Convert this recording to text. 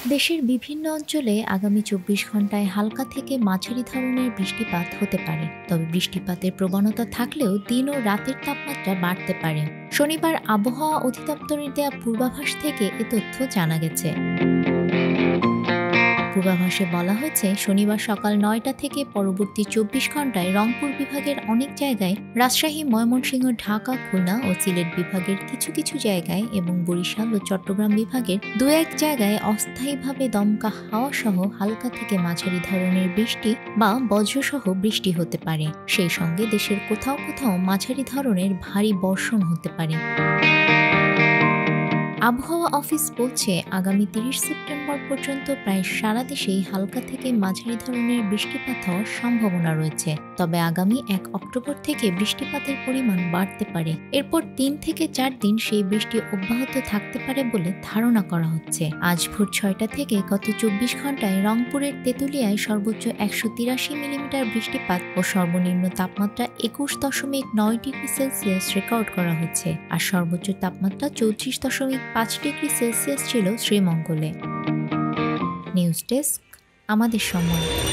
দেশের বিভিন্ন অঞ্চলে আগামী ২৪ ঘন্টায় হালকা থেকে মাঝারি ধরনের বৃষ্টিপাত হতে পারে। তবে বৃষ্টিপাতের প্রবণতা থাকলেও দিন ও রাতের তাপমাত্রা বাড়তে পারে। শনিবার আবহাওয়া অধিদপ্তরের দেয়া পূর্বাভাস থেকে এ তথ্য জানা গেছে। পূর্বাভাসে বলা হয়েছে, শনিবার সকাল ৯টা থেকে পরবর্তী ২৪ ঘন্টায় রংপুর বিভাগের অনেক জায়গায়, রাজশাহী, ময়মনসিংহ, ঢাকা, খুলনা ও সিলেট বিভাগের কিছু কিছু জায়গায় এবং বরিশাল ও চট্টগ্রাম বিভাগের দু-এক জায়গায় অস্থায়ীভাবে দমকা হাওয়া সহ হালকা থেকে মাঝারি ধরনের বৃষ্টি বা বজ্রসহ বৃষ্টি হতে পারে। সেই সঙ্গে দেশের কোথাও কোথাও মাঝারি ধরনের ভারী বর্ষণ হতে পারে। আবহাওয়া অফিস বলছে, আগামী ৩০ সেপ্টেম্বর পর্যন্ত প্রায় সারা দেশেই হালকা থেকে মাঝারি ধরনের বৃষ্টিপাত হওয়ার সম্ভাবনা রয়েছে। তবে আগামী ১ অক্টোবর থেকে বৃষ্টিপাতের পরিমাণ বাড়তে পারে। এরপর ৩ থেকে ৪ দিন সেই বৃষ্টি অব্যাহত থাকতে পারে বলে ধারণা করা হচ্ছে। আজ ভোর ৬টা থেকে গত ২৪ ঘন্টায় রংপুরের তেঁতুলিয়ায় সর্বোচ্চ ১৮৩ মিলিমিটার বৃষ্টিপাত ও সর্বনিম্ন তাপমাত্রা ২১.৯ ডিগ্রি সেলসিয়াস রেকর্ড করা হয়েছে। আর সর্বোচ্চ তাপমাত্রা ৩৪.৫ ডিগ্রি সেলসিয়াস ছিল শ্রীমঙ্গলে। নিউজ ডেস্ক, আমাদের সময়।